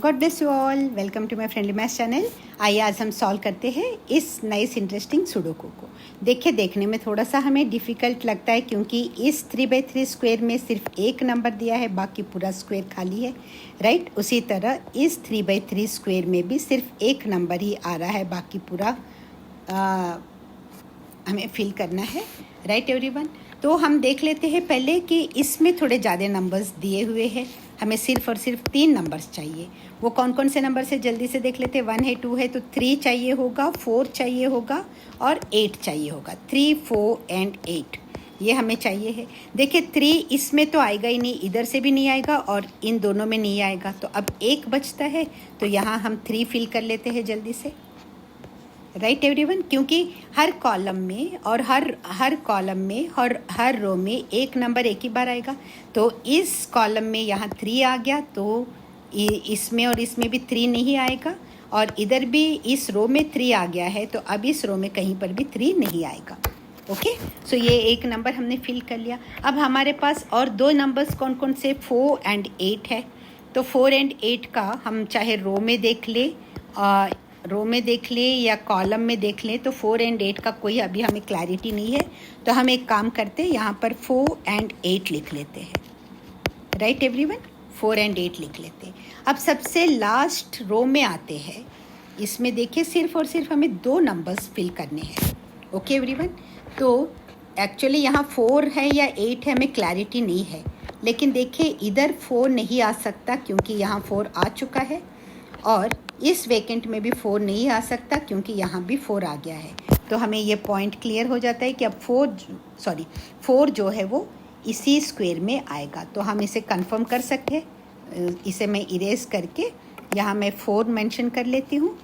God bless you all. Welcome to my friendly maths channel. आइए आज हम solve करते हैं इस नाइस इंटरेस्टिंग सुडोकू को। देखिए, देखने में थोड़ा सा हमें डिफ़िकल्ट लगता है क्योंकि इस 3/3 स्क्वायर में सिर्फ एक नंबर दिया है, बाकी पूरा स्क्वायर खाली है, राइट। उसी तरह इस 3/3 स्क्वायर में भी सिर्फ एक नंबर ही आ रहा है, बाकी पूरा हमें फिल करना है, राइट एवरीवन। तो हम देख लेते हैं पहले कि इसमें थोड़े ज़्यादा नंबर्स दिए हुए हैं, हमें सिर्फ और सिर्फ 3 नंबर्स चाहिए। वो कौन कौन से नंबर से जल्दी से देख लेते हैं। 1 है, 2 है, तो 3 चाहिए होगा, 4 चाहिए होगा और 8 चाहिए होगा। 3, 4 एंड 8 ये हमें चाहिए है। देखिए 3 इसमें तो आएगा ही नहीं, इधर से भी नहीं आएगा और इन दोनों में नहीं आएगा, तो अब 1 बचता है, तो यहाँ हम 3 फिल कर लेते हैं जल्दी से, राइट एवरीवन। क्योंकि हर कॉलम में और हर कॉलम में और हर रो में एक नंबर एक ही बार आएगा, तो इस कॉलम में यहाँ 3 आ गया, तो इसमें और इसमें भी 3 नहीं आएगा, और इधर भी इस रो में 3 आ गया है, तो अब इस रो में कहीं पर भी 3 नहीं आएगा। ओके, सो ये एक नंबर हमने फिल कर लिया। अब हमारे पास और 2 नंबर्स कौन कौन से, 4 एंड 8 है। तो 4 एंड 8 का हम चाहे रो में देख ले या कॉलम में देख लें, तो 4 एंड 8 का कोई अभी हमें क्लैरिटी नहीं है, तो हम एक काम करते हैं, यहाँ पर 4 एंड 8 लिख लेते हैं, राइट एवरीवन। 4 एंड 8 लिख लेते हैं। अब सबसे लास्ट रो में आते हैं, इसमें देखिए सिर्फ और सिर्फ हमें 2 नंबर्स फिल करने हैं, ओके एवरीवन। तो एक्चुअली यहाँ 4 है या 8 है हमें क्लैरिटी नहीं है, लेकिन देखिए इधर 4 नहीं आ सकता क्योंकि यहाँ 4 आ चुका है, और इस वेकेंट में भी 4 नहीं आ सकता क्योंकि यहाँ भी 4 आ गया है। तो हमें ये पॉइंट क्लियर हो जाता है कि अब 4 जो है वो इसी स्क्वायर में आएगा। तो हम इसे कंफर्म कर सकते हैं। इसे मैं इरेज करके यहाँ मैं 4 मेंशन कर लेती हूँ,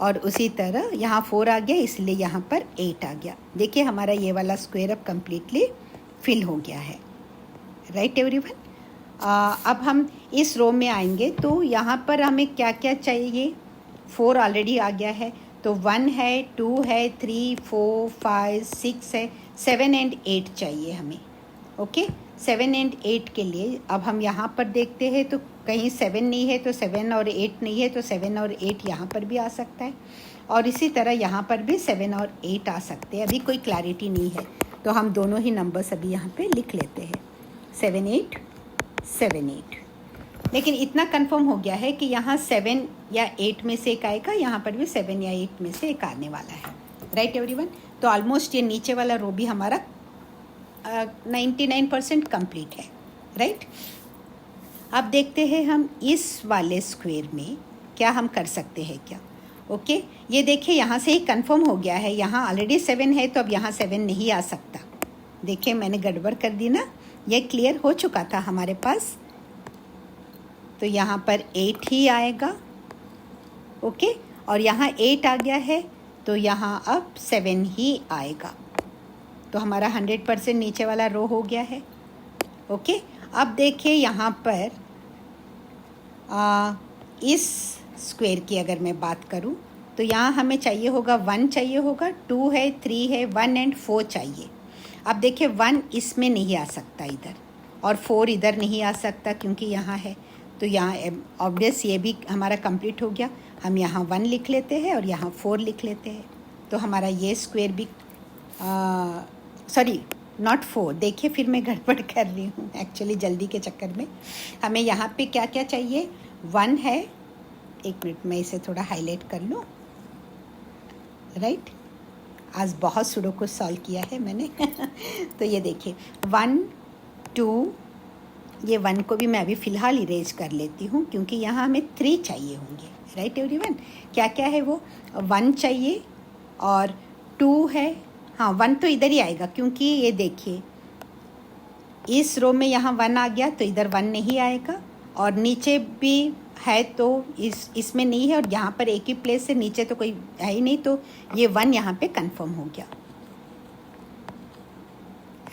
और उसी तरह यहाँ 4 आ गया, इसलिए यहाँ पर 8 आ गया। देखिए हमारा ये वाला स्क्वायर अब कम्प्लीटली फिल हो गया है, राइट एवरीवन। अब हम इस रो में आएंगे, तो यहाँ पर हमें क्या क्या चाहिए। 4 ऑलरेडी आ गया है, तो 1 है, 2 है, 3, 4, 5, 6 है, 7 एंड 8 चाहिए हमें, ओके। 7 एंड 8 के लिए अब हम यहाँ पर देखते हैं, तो कहीं 7 नहीं है, तो 7 और 8 नहीं है, तो 7 और 8 यहाँ पर भी आ सकता है, और इसी तरह यहाँ पर भी 7 और 8 आ सकते हैं। अभी कोई क्लैरिटी नहीं है, तो हम दोनों ही नंबर्स अभी यहाँ पे लिख लेते हैं, 7, 8, 7, 8। लेकिन इतना कंफर्म हो गया है कि यहाँ 7 या 8 में से एक आएगा, यहाँ पर भी 7 या 8 में से एक आने वाला है, राइट एवरीवन। तो ऑलमोस्ट ये नीचे वाला रो भी हमारा 99% कंप्लीट है, राइट। अब देखते हैं हम इस वाले स्क्वायर में क्या हम कर सकते हैं क्या, ओके। ये देखिए यहाँ से ही कंफर्म हो गया है, यहाँ ऑलरेडी 7 है, तो अब यहाँ 7 नहीं आ सकता। देखिए मैंने गड़बड़ कर दी ना, ये क्लियर हो चुका था हमारे पास, तो यहाँ पर 8 ही आएगा, ओके। और यहाँ 8 आ गया है, तो यहाँ अब 7 ही आएगा, तो हमारा 100% नीचे वाला रो हो गया है, ओके। अब देखिए यहाँ पर इस स्क्वायर की अगर मैं बात करूँ, तो यहाँ हमें चाहिए होगा 1 चाहिए होगा, 2 है, 3 है, 1 एंड 4 चाहिए। अब देखिए 1 इसमें नहीं आ सकता इधर, और 4 इधर नहीं आ सकता क्योंकि यहाँ है, तो यहाँ ऑब्वियस ये भी हमारा कंप्लीट हो गया। हम यहाँ 1 लिख लेते हैं और यहाँ 4 लिख लेते हैं, तो हमारा ये स्क्वायर भी सॉरी नॉट 4, देखिए फिर मैं गड़बड़ कर रही हूँ एक्चुअली जल्दी के चक्कर में। हमें यहाँ पे क्या क्या चाहिए, 1 है, एक मिनट मैं इसे थोड़ा हाईलाइट कर लूँ, राइट। आज बहुत सुडोकू सॉल्व किया है मैंने तो ये देखिए 1, 2, ये 1 को भी मैं अभी फ़िलहाल इरेज कर लेती हूँ क्योंकि यहाँ हमें 3 चाहिए होंगे, राइट एवरीवन। क्या क्या है वो, 1 चाहिए और 2 है, हाँ 1 तो इधर ही आएगा क्योंकि ये देखिए इस रो में यहाँ 1 आ गया, तो इधर 1 नहीं आएगा, और नीचे भी है तो इसमें नहीं है, और यहाँ पर एक ही प्लेस से नीचे तो कोई है ही नहीं, तो ये 1 यहाँ पे कंफर्म हो गया,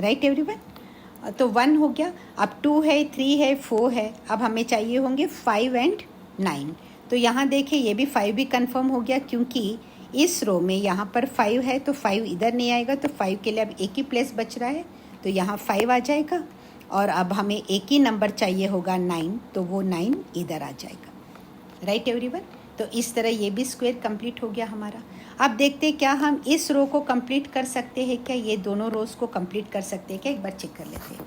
राइट एवरीवन। तो 1 हो गया। अब 2 है, 3 है, 4 है, अब हमें चाहिए होंगे 5 एंड 9। तो यहाँ देखिए ये भी 5 भी कंफर्म हो गया क्योंकि इस रो में यहाँ पर 5 है, तो 5 इधर नहीं आएगा, तो 5 के लिए अब एक ही प्लेस बच रहा है, तो यहाँ 5 आ जाएगा, और अब हमें एक ही नंबर चाहिए होगा 9, तो वो 9 इधर आ जाएगा, राइट एवरीवन। तो इस तरह ये भी स्क्वायर कंप्लीट हो गया हमारा। अब देखते हैं क्या हम इस रो को कंप्लीट कर सकते हैं क्या, ये दोनों रोज को कंप्लीट कर सकते हैं क्या, एक बार चेक कर लेते हैं।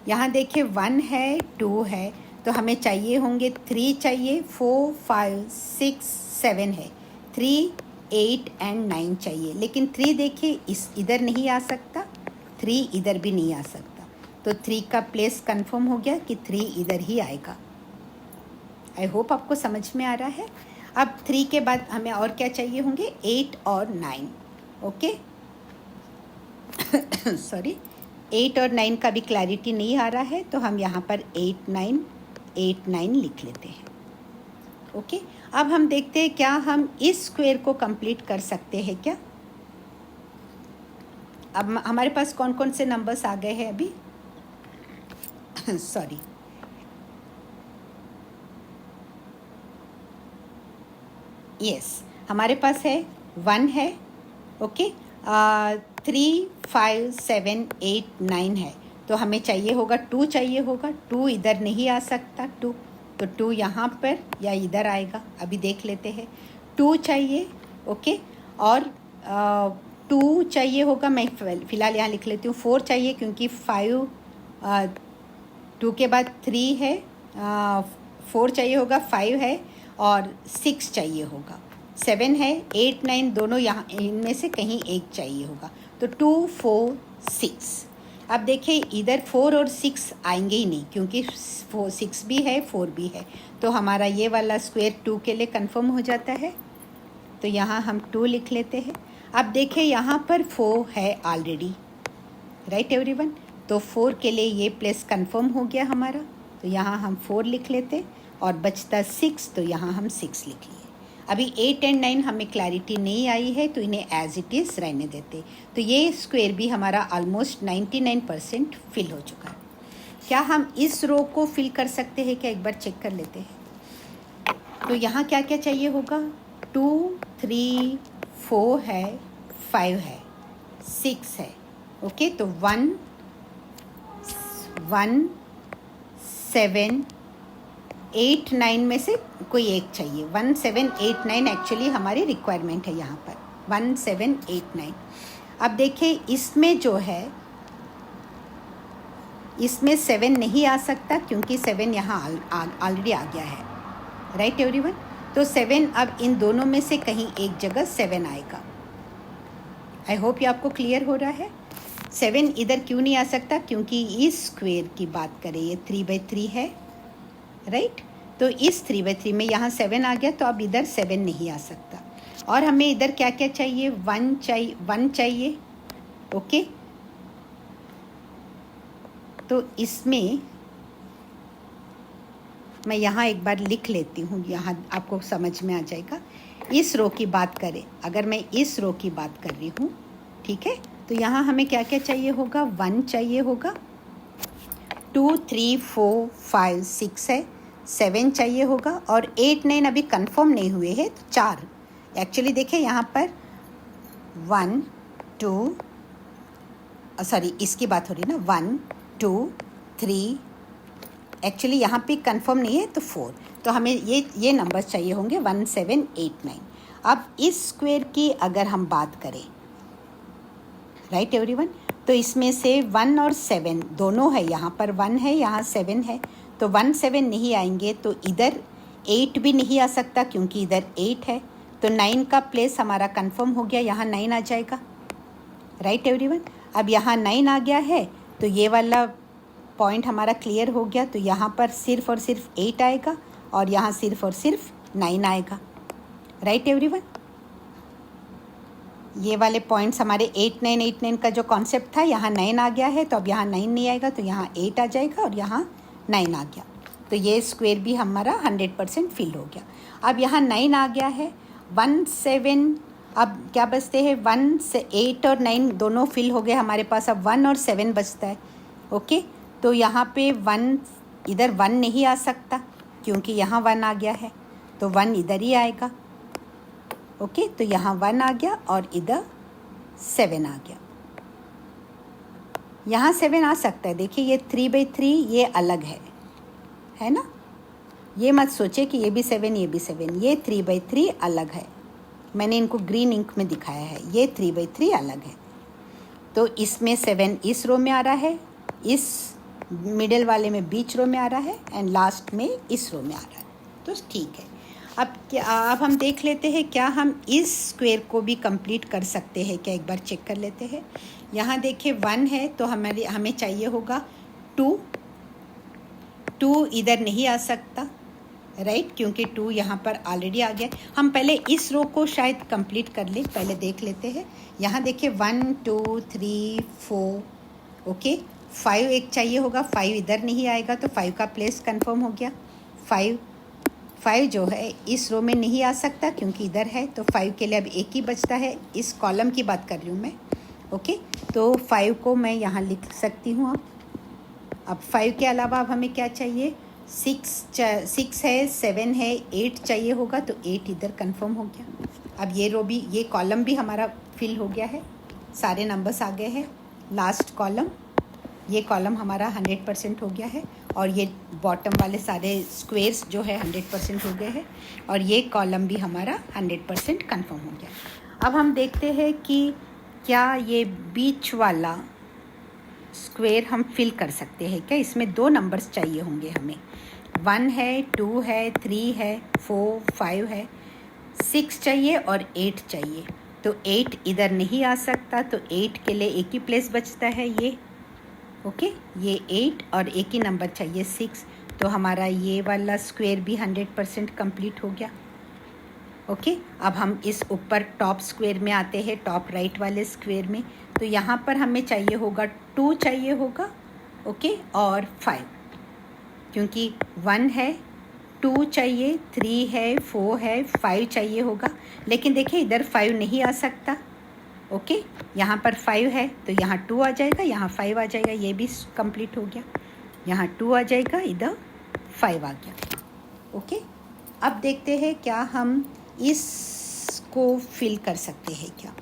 यहाँ देखिए 1 है 2 है, तो हमें चाहिए होंगे 3 चाहिए, 4 5 6 7 है, 3 8 एंड 9 चाहिए। लेकिन 3 देखिए इस इधर नहीं आ सकता, 3 इधर भी नहीं आ सकता, तो 3 का प्लेस कंफर्म हो गया कि 3 इधर ही आएगा। आई होप आपको समझ में आ रहा है। अब 3 के बाद हमें और क्या चाहिए होंगे, 8 और 9। ओके सॉरी, 8 और 9 का भी क्लैरिटी नहीं आ रहा है, तो हम यहाँ पर 8 9 लिख लेते हैं। ओके अब हम देखते हैं क्या हम इस स्क्वायर को कंप्लीट कर सकते हैं क्या। अब हमारे पास कौन कौन से नंबर्स आ गए हैं अभी सॉरी, यस हमारे पास है 1 है, ओके 3 5 7 8 9 है, तो हमें चाहिए होगा 2 चाहिए होगा, 2 इधर नहीं आ सकता 2, तो 2 यहाँ पर या इधर आएगा, अभी देख लेते हैं। 2 चाहिए, ओके और 2 चाहिए होगा, मैं फ़िलहाल यहाँ लिख लेती हूँ। 4 चाहिए क्योंकि 5 2 के बाद 3 है, 4 चाहिए होगा, 5 है और 6 चाहिए होगा, 7 है, 8 9 दोनों यहाँ इनमें से कहीं एक चाहिए होगा, तो 2 4 6। अब देखिए इधर 4 और 6 आएंगे ही नहीं क्योंकि 6 भी है 4 भी है, तो हमारा ये वाला स्क्वायर 2 के लिए कंफर्म हो जाता है, तो यहाँ हम 2 लिख लेते हैं। अब देखिए यहाँ पर 4 है ऑलरेडी, राइट एवरीवन, तो 4 के लिए ये प्लेस कंफर्म हो गया हमारा, तो यहाँ हम 4 लिख लेते और बचता 6, तो यहाँ हम 6 लिख लिए। अभी 8 एंड 9 हमें क्लैरिटी नहीं आई है, तो इन्हें एज इट इज़ रहने देते। तो ये स्क्वायर भी हमारा ऑलमोस्ट 99% फिल हो चुका है। क्या हम इस रो को फिल कर सकते हैं क्या, एक बार चेक कर लेते हैं। तो यहाँ क्या क्या चाहिए होगा, 2 3 4 है, 5 है, 6 है, ओके तो 1 1 7 8 9 में से कोई एक चाहिए। 1 7 8 9 एक्चुअली हमारी रिक्वायरमेंट है यहाँ पर, 1 7 8 9। अब देखिए इसमें जो है, इसमें 7 नहीं आ सकता क्योंकि 7 यहाँ ऑलरेडी आ गया है, राइट एवरीवन। तो 7 अब इन दोनों में से कहीं एक जगह 7 आएगा। आई होप ये आपको क्लियर हो रहा है। 7 इधर क्यों नहीं आ सकता, क्योंकि इस स्क्वायर की बात करें ये 3/3 है, राइट तो इस 3/3 में यहाँ 7 आ गया, तो अब इधर 7 नहीं आ सकता। और हमें इधर क्या क्या चाहिए, 1 चाहिए, ओके तो इसमें मैं यहाँ एक बार लिख लेती हूँ, यहाँ आपको समझ में आ जाएगा। इस रो की बात करें, अगर मैं इस रो की बात कर रही हूँ, ठीक है, तो यहाँ हमें क्या क्या चाहिए होगा, 1 चाहिए होगा, 2 3 4 5 6 है, 7 चाहिए होगा और 8 9 अभी कंफर्म नहीं हुए हैं, तो 4 एक्चुअली देखिए यहाँ पर 1 2 सॉरी इसकी बात हो रही है ना, 1 2 3 एक्चुअली यहाँ पे कंफर्म नहीं है, तो 4, तो हमें ये नंबर्स चाहिए होंगे 1 7 8 9। अब इस स्क्वायर की अगर हम बात करें, राइट एवरीवन, तो इसमें से 1 और 7 दोनों है, यहाँ पर 1 है यहाँ 7 है, तो 1 7 नहीं आएंगे, तो इधर 8 भी नहीं आ सकता क्योंकि इधर 8 है, तो 9 का प्लेस हमारा कंफर्म हो गया, यहाँ 9 आ जाएगा, राइट एवरीवन। अब यहाँ 9 आ गया है, तो ये वाला पॉइंट हमारा क्लियर हो गया, तो यहाँ पर सिर्फ और सिर्फ 8 आएगा और यहाँ सिर्फ और सिर्फ 9 आएगा, राइट एवरीवन। ये वाले पॉइंट्स हमारे 8 9 का जो कॉन्सेप्ट था, यहाँ 9 आ गया है, तो अब यहाँ 9 नहीं आएगा, तो यहाँ 8 आ जाएगा और यहाँ 9 आ गया, तो ये स्क्वायर भी हमारा 100% फिल हो गया। अब यहाँ 9 आ गया है, 1 7 अब क्या बचते हैं, 1 से 8 और 9 दोनों फिल हो गए हमारे पास, अब 1 और 7 बचता है, ओके तो यहाँ पे 1 इधर 1 नहीं आ सकता क्योंकि यहाँ 1 आ गया है, तो 1 इधर ही आएगा, ओके तो यहाँ 1 आ गया और इधर 7 आ गया, यहाँ 7 आ सकता है। देखिए ये 3/3 ये अलग है ना, ये मत सोचे कि ये भी 7 ये भी 7, ये 3/3 अलग है। मैंने इनको ग्रीन इंक में दिखाया है, ये 3/3 अलग है। तो इसमें 7 इस रो में आ रहा है, इस मिडिल वाले में बीच रो में आ रहा है, एंड लास्ट में इस रो में आ रहा है। तो ठीक है। अब हम देख लेते हैं क्या हम इस स्क्वायर को भी कंप्लीट कर सकते हैं क्या, एक बार चेक कर लेते हैं। यहाँ देखिए 1 है तो हमें चाहिए होगा 2 इधर नहीं आ सकता, राइट, क्योंकि 2 यहाँ पर ऑलरेडी आ गया। हम पहले इस रो को शायद कंप्लीट कर लें, पहले देख लेते हैं। यहाँ देखिए 1 2 3 4, ओके, 5 एक चाहिए होगा, 5 इधर नहीं आएगा तो 5 का प्लेस कंफर्म हो गया। 5 जो है इस रो में नहीं आ सकता क्योंकि इधर है, तो 5 के लिए अब एक ही बचता है। इस कॉलम की बात कर रही हूँ मैं, ओके। तो 5 को मैं यहाँ लिख सकती हूँ। अब 5 के अलावा अब हमें क्या चाहिए, 6 है, 7 है, 8 चाहिए होगा, तो 8 इधर कंफर्म हो गया। अब ये रो भी, ये कॉलम भी हमारा फिल हो गया है, सारे नंबर्स आ गए हैं। लास्ट कॉलम, ये कॉलम हमारा 100% हो गया है, और ये बॉटम वाले सारे स्क्वेयर्स जो है 100% हो गए हैं, और ये कॉलम भी हमारा 100% कंफर्म हो गया। अब हम देखते हैं कि क्या ये बीच वाला स्क्वायर हम फिल कर सकते हैं क्या। इसमें 2 नंबर्स चाहिए होंगे हमें, 1 है, 2 है, 3 है, 4 5 है, 6 चाहिए और 8 चाहिए। तो 8 इधर नहीं आ सकता, तो 8 के लिए एक ही प्लेस बचता है, ये ओके, ये 8 और एक ही नंबर चाहिए 6। तो हमारा ये वाला स्क्वायर भी 100% कंप्लीट हो गया, ओके। अब हम इस ऊपर टॉप स्क्वायर में आते हैं, टॉप राइट वाले स्क्वायर में। तो यहाँ पर हमें चाहिए होगा 2 चाहिए होगा, ओके, और 5, क्योंकि 1 है, 2 चाहिए, 3 है, 4 है, 5 चाहिए होगा। लेकिन देखिए इधर 5 नहीं आ सकता, ओके। यहाँ पर 5 है तो यहाँ 2 आ जाएगा, यहाँ 5 आ जाएगा, ये भी कंप्लीट हो गया। यहाँ 2 आ जाएगा, इधर 5 आ गया, ओके। अब देखते हैं क्या हम इसको फिल कर सकते हैं क्या।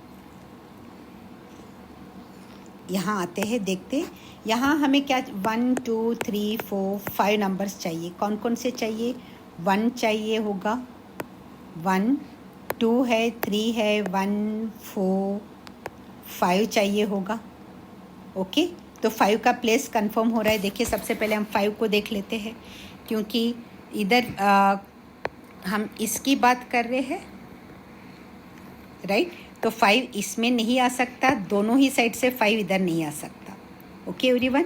यहाँ आते हैं, देखते यहाँ हमें क्या 1 2 3 4 5 नंबर्स चाहिए। कौन कौन से चाहिए, 1 चाहिए होगा, 1 2 है, 3 है, 1 4 5 चाहिए होगा, ओके। तो 5 का प्लेस कंफर्म हो रहा है। देखिए सबसे पहले हम 5 को देख लेते हैं, क्योंकि इधर हम इसकी बात कर रहे हैं, राइट। तो 5 इसमें नहीं आ सकता, दोनों ही साइड से 5 इधर नहीं आ सकता, ओके एवरीवन।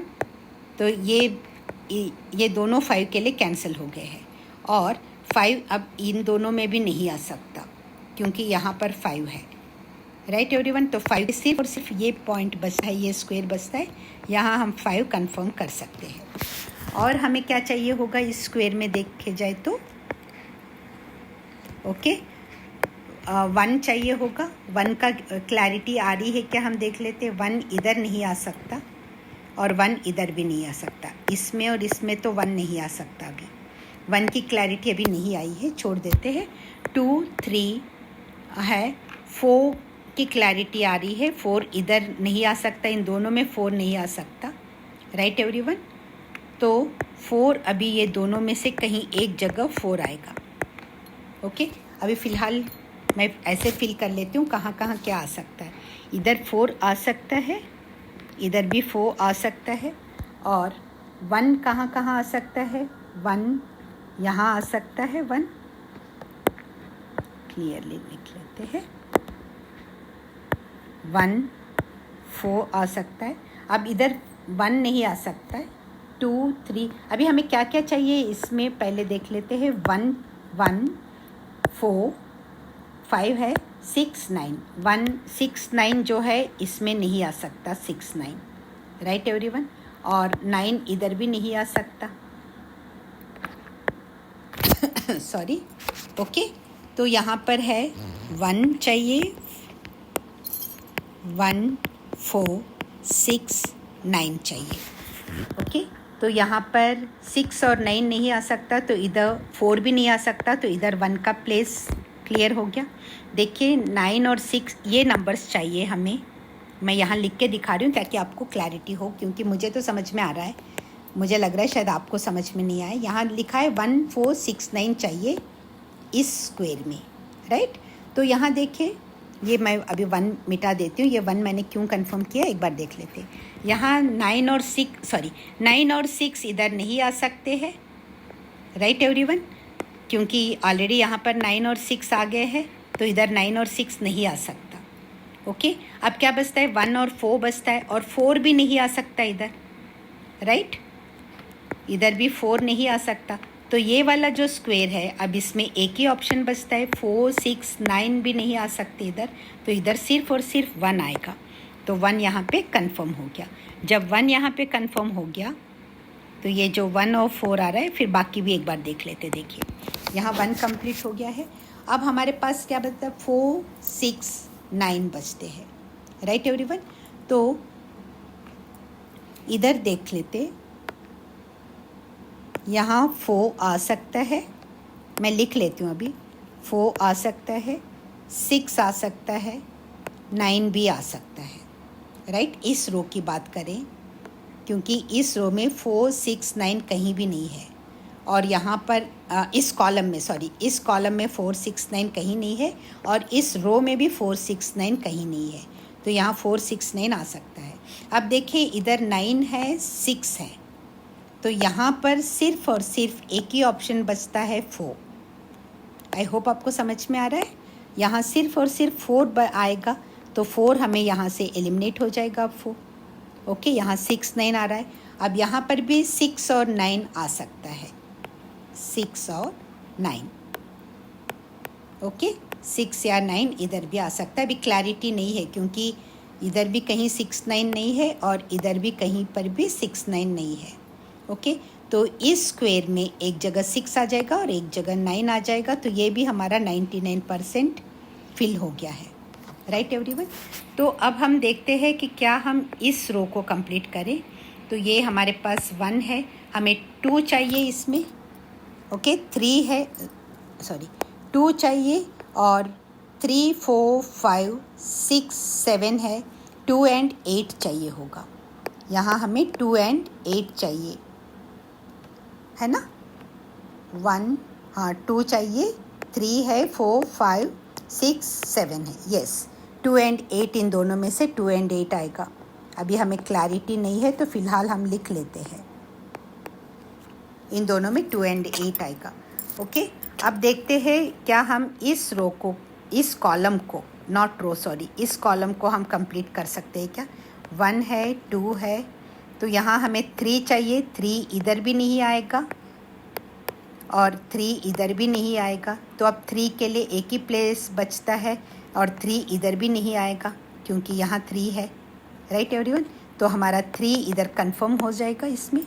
तो ये दोनों 5 के लिए कैंसिल हो गए हैं, और 5 अब इन दोनों में भी नहीं आ सकता क्योंकि यहाँ पर 5 है, राइट एवरीवन। तो 5 सिर्फ और सिर्फ ये पॉइंट बचता है, ये स्क्वायर बचता है, यहाँ हम 5 कंफर्म कर सकते हैं। और हमें क्या चाहिए होगा इस स्क्वायर में देखे जाए तो, ओके, 1 चाहिए होगा। 1 का क्लैरिटी आ रही है क्या, हम देख लेते हैं। 1 इधर नहीं आ सकता और 1 इधर भी नहीं आ सकता, इसमें और इसमें तो 1 नहीं आ सकता अभी। 1 की क्लैरिटी अभी नहीं आई है, छोड़ देते हैं। 2 3 है, 4 की क्लैरिटी आ रही है, 4 इधर नहीं आ सकता, इन दोनों में 4 नहीं आ सकता, राइट एवरीवन। तो 4 अभी ये दोनों में से कहीं एक जगह 4 आएगा, ओके। अभी फ़िलहाल मैं ऐसे फिल कर लेती हूँ कहाँ कहाँ क्या आ सकता है। इधर 4 आ सकता है, इधर भी 4 आ सकता है, और 1 कहाँ कहाँ आ सकता है, 1 यहाँ आ सकता है, 1 क्लियरली लिख लेते हैं, 1 4 आ सकता है। अब इधर 1 नहीं आ सकता है, 2 3, अभी हमें क्या क्या चाहिए इसमें पहले देख लेते हैं। 1 1 4 5 है, 6 9, 1 6 9 जो है इसमें नहीं आ सकता, 6 9, राइट एवरीवन। और 9 इधर भी नहीं आ सकता, सॉरी, ओके। तो यहाँ पर है 1 चाहिए, 1 4 6 9 चाहिए, ओके। तो यहाँ पर 6 और 9 नहीं आ सकता, तो इधर 4 भी नहीं आ सकता, तो इधर 1 का प्लेस क्लियर हो गया। देखिए 9 और 6 ये नंबर्स चाहिए हमें, मैं यहाँ लिख के दिखा रही हूँ ताकि आपको क्लैरिटी हो, क्योंकि मुझे तो समझ में आ रहा है, मुझे लग रहा है शायद आपको समझ में नहीं आया। यहाँ लिखा है 1469 चाहिए इस स्क्वायर में, राइट। तो यहाँ देखिए, ये मैं अभी 1 मिटा देती हूँ। ये 1 मैंने क्यों कंफर्म किया एक बार देख लेते हैं। यहाँ 9 और 6 इधर नहीं आ सकते हैं, राइट एवरीवन, क्योंकि ऑलरेडी यहाँ पर 9 और 6 आ गए हैं, तो इधर 9 और 6 नहीं आ सकता। ओके, अब क्या बचता है, 1 और 4 बचता है, और 4 भी नहीं आ सकता इधर, राइट। इधर भी 4 नहीं आ सकता। तो ये वाला जो स्क्वायर है, अब इसमें एक ही ऑप्शन बचता है, 4, 6, 9 भी नहीं आ सकते इधर, तो इधर सिर्फ और सिर्फ 1 आएगा। तो 1 यहाँ पे कंफर्म हो गया। जब 1 यहाँ पे कंफर्म हो गया, तो ये जो 1 और 4 आ रहा है, फिर बाकी भी एक बार देख लेते। देखिए, यहाँ 1 कंप्लीट हो गया है। अब हमारे पास क्या बचता है, 4, 6, 9 बचते हैं, राइट एवरीवन। तो इधर देख लेते, यहाँ 4 आ सकता है, मैं लिख लेती हूँ अभी। 4 आ सकता है, 6 आ सकता है, 9 भी आ सकता है, राइट। इस रो की बात करें, क्योंकि इस रो में 4, 6, 9 कहीं भी नहीं है, और यहाँ पर इस कॉलम में, इस कॉलम में 4, 6, 9 कहीं नहीं है, और इस रो में भी 4, 6, 9 कहीं नहीं है। तो यहाँ 4, 6, 9 आ सकता है। अब देखिए, इधर 9 है, 6 है, तो यहाँ पर सिर्फ और सिर्फ एक ही ऑप्शन बचता है, 4। आई होप आपको समझ में आ रहा है। यहाँ सिर्फ और सिर्फ 4 आएगा, तो 4 हमें यहाँ से एलिमिनेट हो जाएगा, 4। ओके, यहाँ 6, 9 आ रहा है। अब यहाँ पर भी 6 और 9 आ सकता है, 6 और 9। ओके, 6 या 9 इधर भी आ सकता है। अभी क्लैरिटी नहीं है, क्योंकि इधर भी कहीं 6, 9 नहीं है, और इधर भी कहीं पर भी 6, 9 नहीं है। ओके, तो इस स्क्वायर में एक जगह 6 आ जाएगा और एक जगह 9 आ जाएगा, तो ये भी हमारा 99% फिल हो गया है, राइट एवरीवन। तो अब हम देखते हैं कि क्या हम इस रो को कंप्लीट करें। तो ये हमारे पास 1 है, हमें 2 चाहिए इसमें। ओके, 3 है, 2 चाहिए, और 3, 4, 5, 6, 7 है, 2 and 8 चाहिए होगा। यहाँ हमें 2 and 8 चाहिए, है ना। 1, हाँ 2 चाहिए, 3 है, 4, 5, 6, 7 है, यस। 2 and 8 इन दोनों में से 2 and 8 आएगा। अभी हमें क्लैरिटी नहीं है, तो फिलहाल हम लिख लेते हैं, इन दोनों में 2 and 8 आएगा। ओके, अब देखते हैं क्या हम इस रो को, इस कॉलम को, नॉट रो सॉरी, इस कॉलम को हम कंप्लीट कर सकते हैं क्या। 1 है, 2 है, तो यहाँ हमें 3 चाहिए, 3 इधर भी नहीं आएगा और 3 इधर भी नहीं आएगा। तो अब 3 के लिए एक ही प्लेस बचता है, और 3 इधर भी नहीं आएगा क्योंकि यहाँ 3 है, राइट एवरीवन। तो हमारा 3 इधर कंफर्म हो जाएगा, इसमें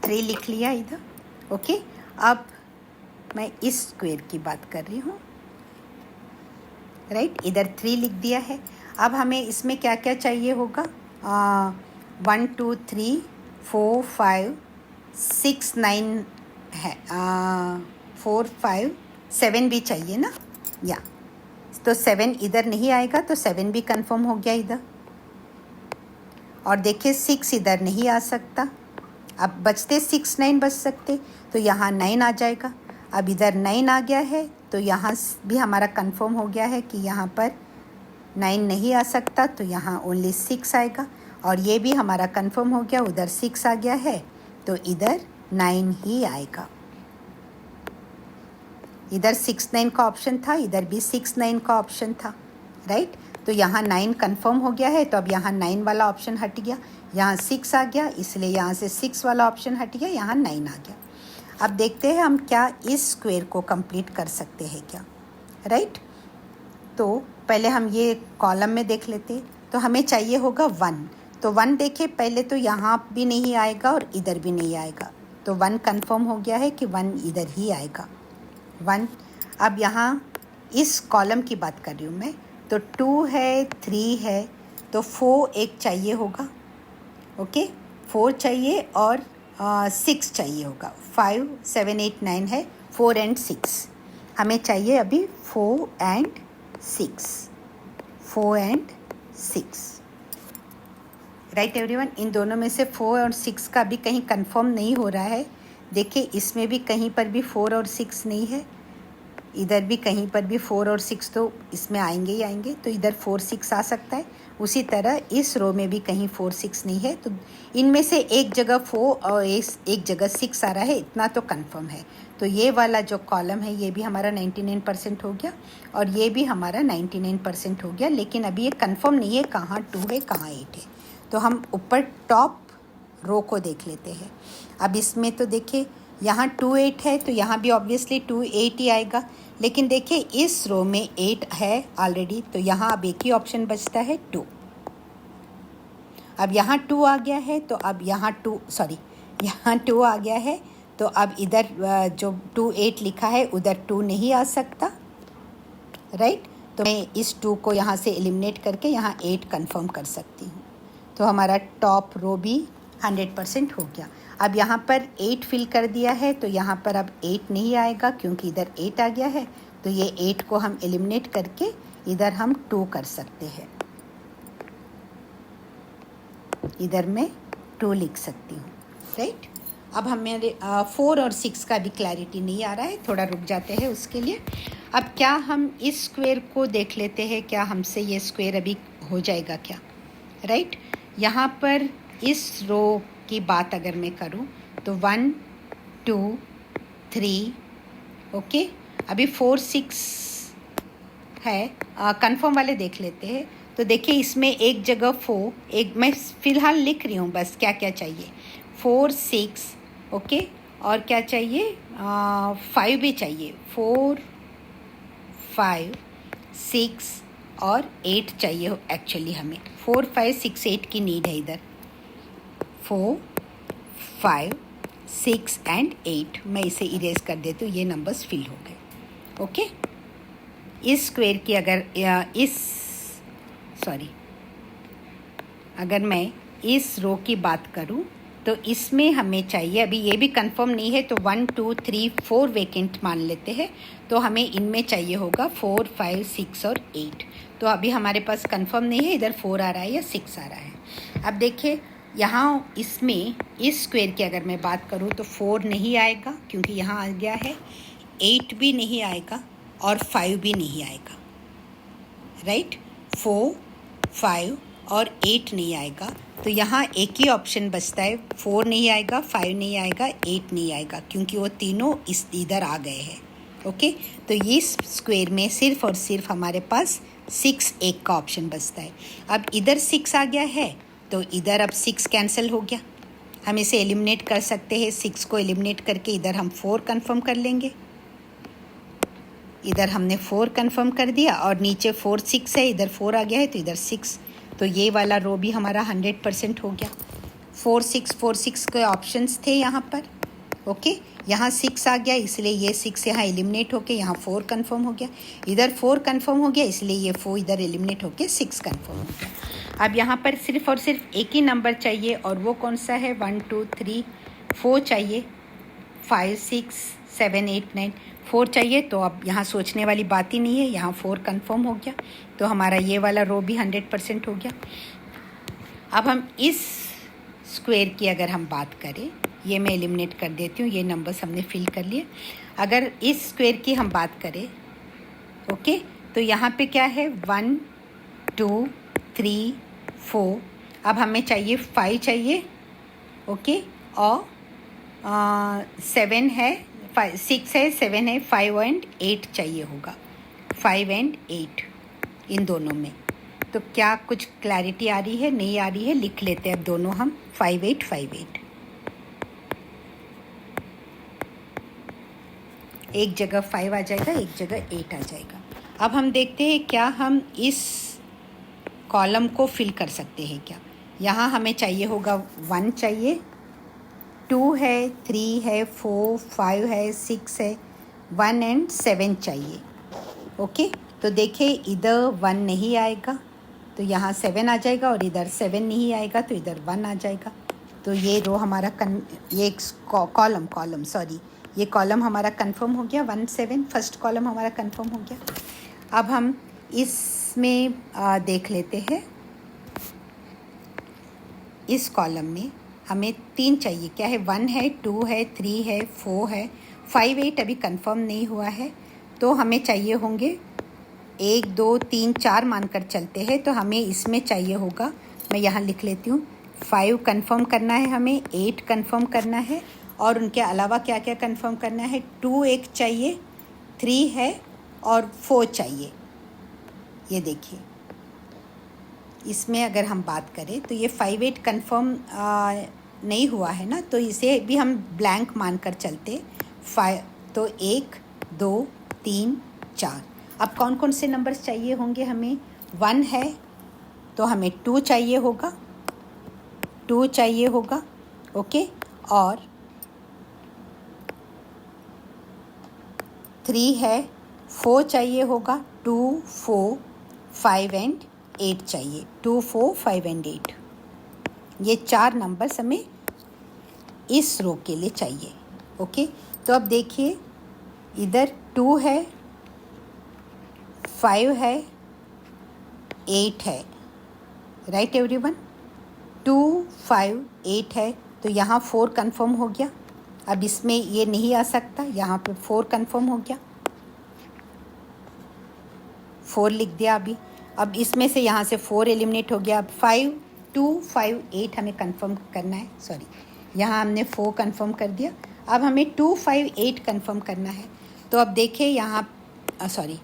3 लिख लिया इधर। ओके, अब मैं इस स्क्वायर की बात कर रही हूँ, राइट। इधर 3 लिख दिया है। अब हमें इसमें क्या क्या चाहिए होगा, 1, 2, 3, 4, 5, 6, 9 है, 4, 5, 7 भी चाहिए ना, या तो 7 इधर नहीं आएगा, तो 7 भी कंफर्म हो गया इधर। और देखिए 6 इधर नहीं आ सकता, अब बचते 6, 9 बच सकते, तो यहाँ 9 आ जाएगा। अब इधर 9 आ गया है, तो यहाँ भी हमारा कंफर्म हो गया है कि यहाँ पर 9 नहीं आ सकता, तो यहाँ ओनली 6 आएगा। और ये भी हमारा कंफर्म हो गया, उधर 6 आ गया है, तो इधर 9 ही आएगा। इधर 6, 9 का ऑप्शन था, इधर भी 6, 9 का ऑप्शन था, राइट। तो यहाँ 9 कंफर्म हो गया है, तो अब यहाँ 9 वाला ऑप्शन हट गया, यहाँ 6 आ गया, इसलिए यहाँ से 6 वाला ऑप्शन हट गया, यहाँ 9 आ गया। अब देखते हैं हम क्या इस स्क्वायर को कंप्लीट कर सकते हैं क्या, राइट। तो पहले हम ये कॉलम में देख लेते, तो हमें चाहिए होगा 1। तो 1 देखिए, पहले तो यहाँ भी नहीं आएगा और इधर भी नहीं आएगा, तो 1 कंफर्म हो गया है कि 1 इधर ही आएगा, 1। अब यहाँ इस कॉलम की बात कर रही हूँ मैं, तो 2 है, 3 है, तो 4 एक चाहिए होगा, ओके, 4 चाहिए और 6 चाहिए होगा। 5, 7, 8, 9 है, 4 and 6 हमें चाहिए अभी, 4 and 6, 4 and 6, राइट एवरीवन, इन दोनों में से 4 और 6 का भी कहीं कंफर्म नहीं हो रहा है। देखिए इसमें भी कहीं पर भी 4 और 6 नहीं है, इधर भी कहीं पर भी 4 और 6 तो इसमें आएंगे ही आएंगे, तो इधर 4 6 आ सकता है। उसी तरह इस रो में भी कहीं 4 6 नहीं है, तो इनमें से एक जगह 4 और एक जगह 6 आ रहा है, इतना तो कंफर्म है। तो ये वाला जो कॉलम है ये भी हमारा 99% हो गया और ये भी हमारा 99% हो गया, लेकिन अभी ये कंफर्म नहीं है कहाँ 2 है कहाँ 8 है। तो हम ऊपर टॉप रो को देख लेते हैं। अब इसमें तो देखिए यहाँ 2 8 है, तो यहाँ भी ऑब्वियसली 2 8 ही आएगा, लेकिन देखिए इस रो में 8 है ऑलरेडी, तो यहाँ अब एक ही ऑप्शन बचता है 2। अब यहाँ 2 आ गया है, तो अब यहाँ 2 आ गया है, तो अब इधर जो 2 8 लिखा है उधर 2 नहीं आ सकता, राइट। तो मैं इस 2 को यहाँ से एलिमिनेट करके यहाँ 8 कंफर्म कर सकती हूँ। तो हमारा टॉप रो भी 100% हो गया। अब यहाँ पर 8 फिल कर दिया है, तो यहाँ पर अब 8 नहीं आएगा क्योंकि इधर 8 आ गया है, तो ये 8 को हम एलिमिनेट करके इधर हम 2 कर सकते हैं। इधर मैं 2 लिख सकती हूँ, राइट। अब हमें 4 और 6 का भी क्लैरिटी नहीं आ रहा है, थोड़ा रुक जाते हैं उसके लिए। अब क्या हम इस स्क्वायर को देख लेते हैं, क्या हमसे ये स्क्वायर अभी हो जाएगा क्या, राइट। यहाँ पर इस रो की बात अगर मैं करूँ तो 1 2 3 ओके। अभी 4 6 है, कंफर्म वाले देख लेते हैं। तो देखिए इसमें एक जगह 4, एक मैं फ़िलहाल लिख रही हूँ बस क्या क्या चाहिए, 4 6 ओके, और क्या चाहिए 5 भी चाहिए, 4 5 6 और 8 चाहिए। एक्चुअली हमें 4 5 6 8 की नीड है इधर, 4 5 6 एंड 8। मैं इसे इरेज कर देती हूँ, ये नंबर्स फिल हो गए, ओके। इस स्क्वायर की अगर मैं इस रो की बात करूँ तो इसमें हमें चाहिए, अभी ये भी कंफर्म नहीं है, तो 1 2 3 4 वैकेंट मान लेते हैं, तो हमें इनमें चाहिए होगा 4 5 6 और 8। तो अभी हमारे पास कंफर्म नहीं है इधर 4 आ रहा है या 6 आ रहा है। अब देखिए यहाँ इसमें इस स्क्वायर की अगर मैं बात करूँ तो 4 नहीं आएगा क्योंकि यहाँ आ गया है, 8 भी नहीं आएगा और 5 भी नहीं आएगा, राइट। 4 5 और 8 नहीं आएगा, तो यहाँ एक ही ऑप्शन बचता है, 4 नहीं आएगा, 5 नहीं आएगा, 8 नहीं आएगा, क्योंकि वो तीनों इधर आ गए हैं, ओके। तो इस स्क्वायर में सिर्फ और सिर्फ हमारे पास 6 1 का ऑप्शन बचता है। अब इधर 6 आ गया है, तो इधर अब 6 कैंसिल हो गया, हम इसे एलिमिनेट कर सकते हैं। 6 को एलिमिनेट करके इधर हम 4 कंफर्म कर लेंगे, इधर हमने 4 कंफर्म कर दिया और नीचे 4 6 है, इधर 4 आ गया है, तो इधर 6, तो ये वाला रो भी हमारा 100% हो गया। 4 6 के ऑप्शंस थे यहाँ पर, ओके। यहाँ 6 आ गया, इसलिए ये 6 यहाँ एलिमिनेट होके यहाँ 4 कंफर्म हो गया, इधर 4 कंफर्म हो गया, इसलिए ये 4 इधर एलिमिनेट होके 6 कंफर्म हो गया। अब यहाँ पर सिर्फ और सिर्फ एक ही नंबर चाहिए, और वो कौन सा है, 1 2 3 4 चाहिए, 5 6 7 8 9 4 चाहिए। तो अब यहाँ सोचने वाली बात ही नहीं है, यहाँ 4 कंफर्म हो गया, तो हमारा ये वाला रो भी 100% हो गया। अब हम इस स्क्वायर की अगर हम बात करें, ये मैं एलिमिनेट कर देती हूँ, ये नंबर्स हमने फिल कर लिए। अगर इस स्क्वायर की हम बात करें, ओके, तो यहाँ पे क्या है, 1 2 3 4। अब हमें चाहिए 5 चाहिए, ओके, और 7 है, 6 है, 7 है, 5 एंड 8 चाहिए होगा, 5 एंड 8 इन दोनों में। तो क्या कुछ क्लैरिटी आ रही है, नहीं आ रही है, लिख लेते हैं अब दोनों हम, 5 8 5 8। एक जगह 5 आ जाएगा, एक जगह 8 आ जाएगा। अब हम देखते हैं क्या हम इस कॉलम को फिल कर सकते हैं क्या। यहाँ हमें चाहिए होगा 1 चाहिए, 2 है, 3 है, 4 5 है, 6 है, 1 एंड 7 चाहिए, ओके। तो देखिए इधर 1 नहीं आएगा, तो यहाँ 7 आ जाएगा, और इधर 7 नहीं आएगा, तो इधर 1 आ जाएगा। तो ये रो हमारा ये ये कॉलम हमारा कंफर्म हो गया, 1 7 फर्स्ट कॉलम हमारा कंफर्म हो गया। अब हम इसमें देख लेते हैं, इस कॉलम में हमें 3 चाहिए। क्या है? 1 है, 2 है, 3 है, 4 है, 5 8 अभी कंफर्म नहीं हुआ है, तो हमें चाहिए होंगे 1 2 3 4 मानकर चलते हैं, तो हमें इसमें चाहिए होगा, मैं यहाँ लिख लेती हूँ, 5 कंफर्म करना है हमें, 8 कंफर्म करना है, और उनके अलावा क्या क्या कंफर्म करना है? 2 एक चाहिए, 3 है और 4 चाहिए। ये देखिए, इसमें अगर हम बात करें तो ये 5 8 कंफर्म नहीं हुआ है ना, तो इसे भी हम ब्लैंक मानकर चलते। 5 तो 1 2 3 4। अब कौन कौन से नंबर्स चाहिए होंगे हमें? 1 है तो हमें 2 चाहिए होगा, 2 चाहिए होगा, ओके, और 3 है, 4 चाहिए होगा, 2 4 5 एंड 8 चाहिए, 2 4 5 एंड 8। ये 4 नंबर्स हमें इस रो के लिए चाहिए, ओके। तो अब देखिए, इधर 2 है, 5 है, 8 है, राइट एवरीवन? 2 5 8 है, तो यहाँ 4 कंफर्म हो गया। अब इसमें ये नहीं आ सकता, यहाँ पे 4 कंफर्म हो गया, 4 लिख दिया अभी। अब इसमें से यहाँ से 4 एलिमिनेट हो गया। अब 5 2 5 8 हमें कंफर्म करना है, सॉरी, यहाँ हमने 4 कंफर्म कर दिया। अब हमें 2 5 8 कंफर्म करना है। तो अब देखिए यहाँ, सॉरी,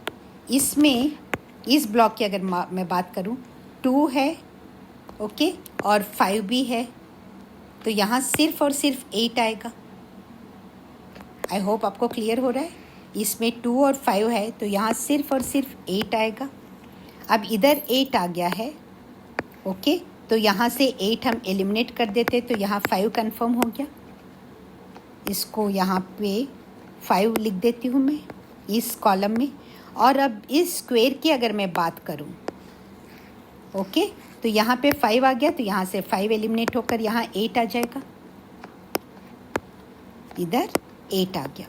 इसमें इस ब्लॉक की अगर मैं बात करूँ, 2 है, ओके, और 5 भी है, तो यहाँ सिर्फ और सिर्फ 8 आएगा। आई होप आपको क्लियर हो रहा है। इसमें 2 और 5 है, तो यहाँ सिर्फ और सिर्फ 8 आएगा। अब इधर 8 आ गया है, ओके, तो यहाँ से 8 हम एलिमिनेट कर देते, तो यहाँ 5 कंफर्म हो गया। इसको यहाँ पे 5 लिख देती हूँ मैं इस कॉलम में। और अब इस स्क्वायर की अगर मैं बात करूँ, ओके, तो यहाँ पे 5 आ गया, तो यहाँ से 5 एलिमिनेट होकर यहाँ 8 आ जाएगा, इधर 8 आ गया।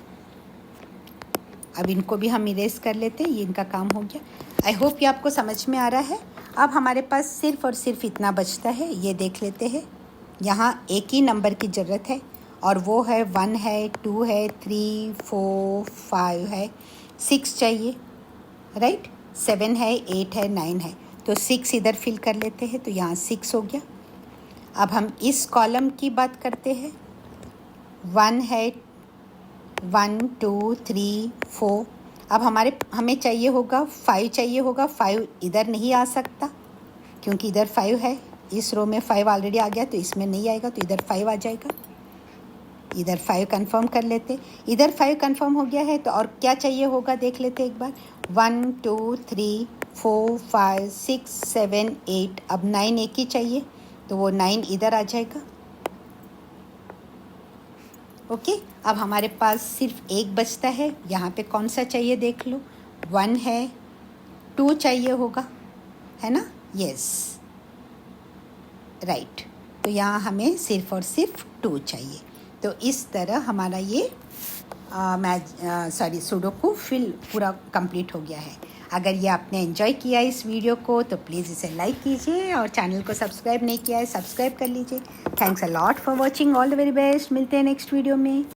अब इनको भी हम इरेज कर लेते हैं, ये इनका काम हो गया। आई होप ये आपको समझ में आ रहा है। अब हमारे पास सिर्फ और सिर्फ इतना बचता है, ये देख लेते हैं। यहाँ एक ही नंबर की ज़रूरत है, और वो है 1 है, 2 है, 3 4 5 है, 6 चाहिए, राइट, 7 है, 8 है, 9 है, तो 6 इधर फिल कर लेते हैं, तो यहाँ 6 हो गया। अब हम इस कॉलम की बात करते हैं। 1 है, 1 2 3 4। अब हमें चाहिए होगा 5 चाहिए होगा। 5 इधर नहीं आ सकता क्योंकि इधर 5 है, इस रो में 5 ऑलरेडी आ गया, तो इसमें नहीं आएगा, तो इधर 5 आ जाएगा। इधर 5 कंफर्म कर लेते, इधर 5 कंफर्म हो गया है, तो और क्या चाहिए होगा देख लेते एक बार। 1 2 3 4 5 6 7 8। अब 9 एक ही चाहिए, तो वो 9 इधर आ जाएगा, ओके। अब हमारे पास सिर्फ एक बचता है, यहाँ पे कौन सा चाहिए देख लो। 1 है, 2 चाहिए होगा, है ना? Yes, right. तो यहाँ हमें सिर्फ और सिर्फ 2 चाहिए। तो इस तरह हमारा ये सुडोकू पूरा कंप्लीट हो गया है। अगर ये आपने एंजॉय किया इस वीडियो को, तो प्लीज़ इसे लाइक कीजिए, और चैनल को सब्सक्राइब नहीं किया है, सब्सक्राइब कर लीजिए। Thanks a lot for watching, all the very best. मिलते हैं नेक्स्ट वीडियो में।